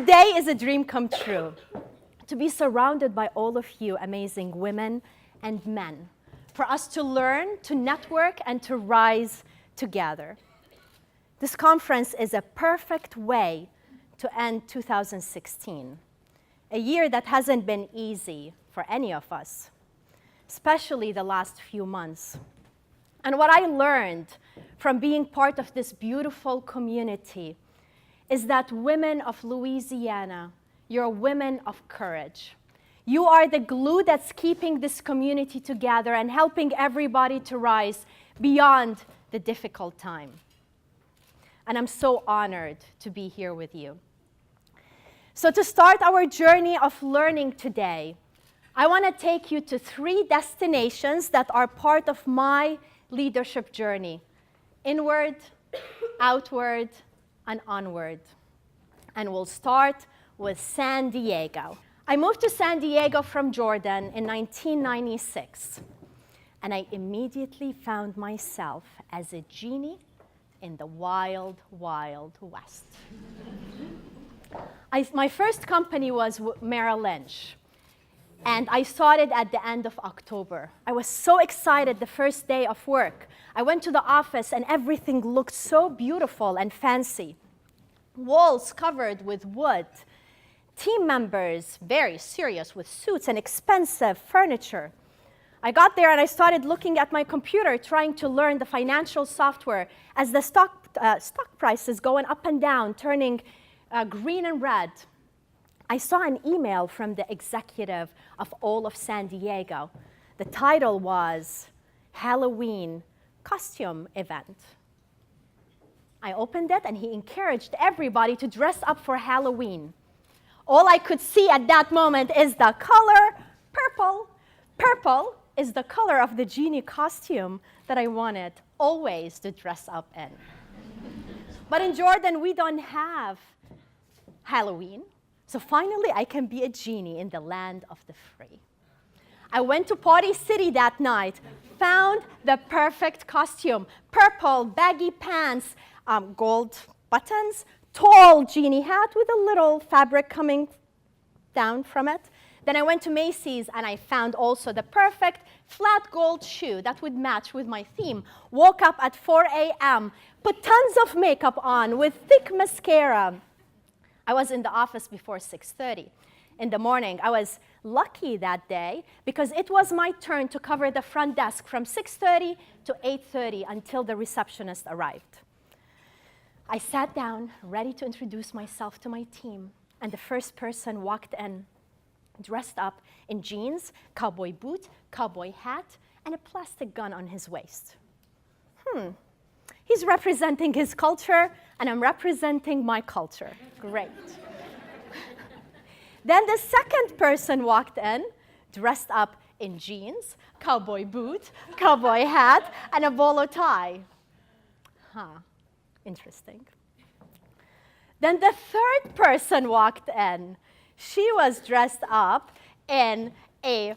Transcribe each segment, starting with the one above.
Today is a dream come true, to be surrounded by all of you amazing women and men, for us to learn, to network, and to rise together. This conference is a perfect way to end 2016, a year that hasn't been easy for any of us, especially the last few months. And what I learned from being part of this beautiful community is that women of Louisiana, you're women of courage. You are the glue that's keeping this community together and helping everybody to rise beyond the difficult time. And I'm so honored to be here with you. So to start our journey of learning today, I want to take you to 3 destinations that are part of my leadership journey: inward, outward, and onward. And we'll start with San Diego. I moved to San Diego from Jordan in 1996, and I immediately found myself as a genie in the wild, wild West. My first company was Merrill Lynch, and I started at the end of October. I was so excited the first day of work. I went to the office, and everything looked so beautiful and fancy. Walls covered with wood, team members very serious with suits and expensive furniture. I got there and I started looking at my computer, trying to learn the financial software as the stock prices going up and down, turning green and red. I saw an email from the executive of all of San Diego. The title was Halloween Costume Event. I opened it and he encouraged everybody to dress up for Halloween. All I could see at that moment is the color purple. Purple is the color of the genie costume that I wanted always to dress up in. But in Jordan, we don't have Halloween. So finally, I can be a genie in the land of the free. I went to Party City that night, found the perfect costume: purple, baggy pants, gold buttons, tall genie hat with a little fabric coming down from it. Then I went to Macy's and I found also the perfect flat gold shoe that would match with my theme. Woke up at 4 a.m., put tons of makeup on with thick mascara. I was in the office before 6:30 in the morning. I was lucky that day because it was my turn to cover the front desk from 6:30 to 8:30 until the receptionist arrived. I sat down, ready to introduce myself to my team, and the first person walked in, dressed up in jeans, cowboy boot, cowboy hat, and a plastic gun on his waist. He's representing his culture, and I'm representing my culture. Great. Then the second person walked in, dressed up in jeans, cowboy boot, cowboy hat, and a bolo tie. Interesting. Then the third person walked in. She was dressed up in a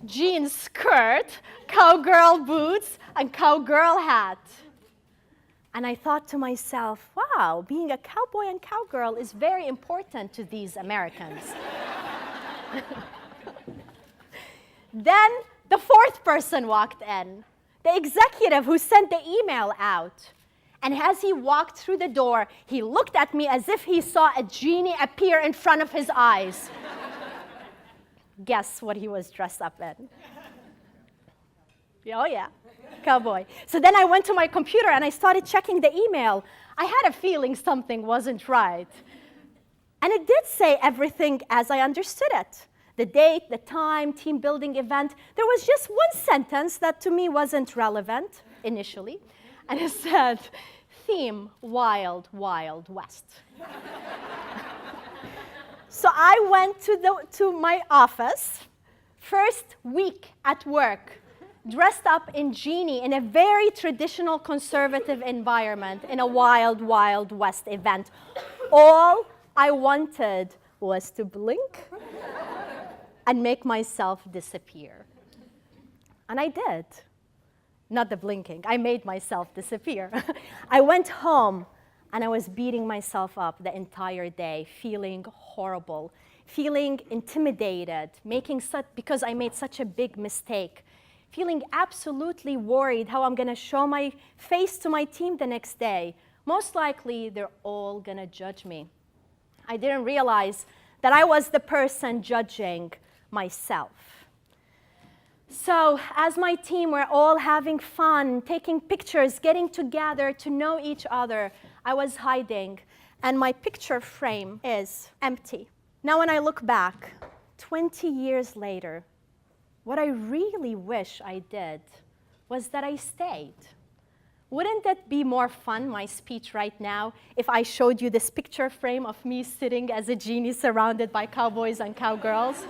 jean skirt, cowgirl boots, and cowgirl hat. And I thought to myself, wow, being a cowboy and cowgirl is very important to these Americans. Then the fourth person walked in, the executive who sent the email out. And as he walked through the door, he looked at me as if he saw a genie appear in front of his eyes. Guess what he was dressed up in? Oh yeah, cowboy. So then I went to my computer and I started checking the email. I had a feeling something wasn't right. And it did say everything as I understood it. The date, the time, team building event. There was just one sentence that to me wasn't relevant initially. And it said, theme, wild, wild West. So I went to my office, first week at work, dressed up in genie in a very traditional conservative environment in a wild, wild West event. All I wanted was to blink and make myself disappear. And I did. Not the blinking. I made myself disappear. I went home and I was beating myself up the entire day, feeling horrible, feeling intimidated, because I made such a big mistake, feeling absolutely worried how I'm gonna show my face to my team the next day. Most likely, they're all gonna judge me. I didn't realize that I was the person judging myself. So as my team were all having fun, taking pictures, getting together to know each other, I was hiding, and my picture frame is empty. Now when I look back, 20 years later, what I really wish I did was that I stayed. Wouldn't that be more fun, my speech right now, if I showed you this picture frame of me sitting as a genie surrounded by cowboys and cowgirls?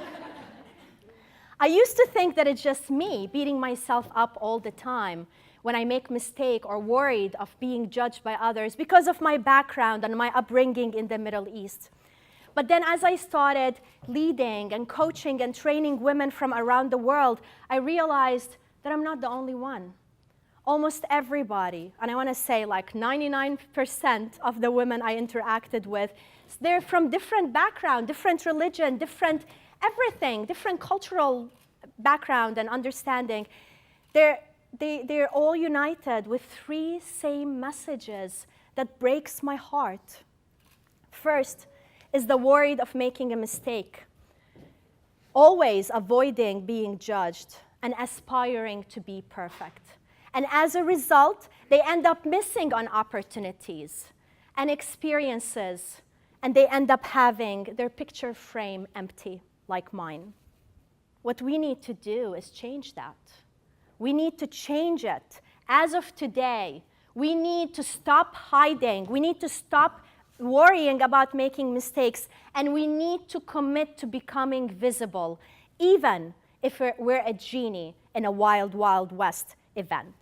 I used to think that it's just me beating myself up all the time when I make a mistake or worried of being judged by others because of my background and my upbringing in the Middle East. But then as I started leading and coaching and training women from around the world, I realized that I'm not the only one. Almost everybody, and I want to say like 99% of the women I interacted with, they're from different background, different religion, different everything, different cultural background and understanding. They're all united with three same messages that breaks my heart. First is the worry of making a mistake, always avoiding being judged and aspiring to be perfect. And as a result, they end up missing on opportunities and experiences, and they end up having their picture frame empty, like mine. What we need to do is change that. We need to change it. As of today, we need to stop hiding. We need to stop worrying about making mistakes, and we need to commit to becoming visible, even if we're a genie in a wild, wild west event.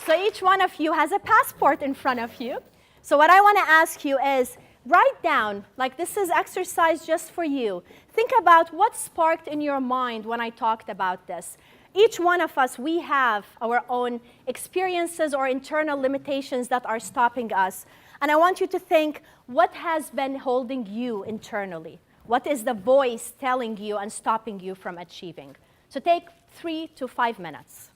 So each one of you has a passport in front of you. So what I want to ask you is, write down, like this is exercise just for you. Think about what sparked in your mind when I talked about this. Each one of us, we have our own experiences or internal limitations that are stopping us. And I want you to think, what has been holding you internally? What is the voice telling you and stopping you from achieving? So take 3 to 5 minutes.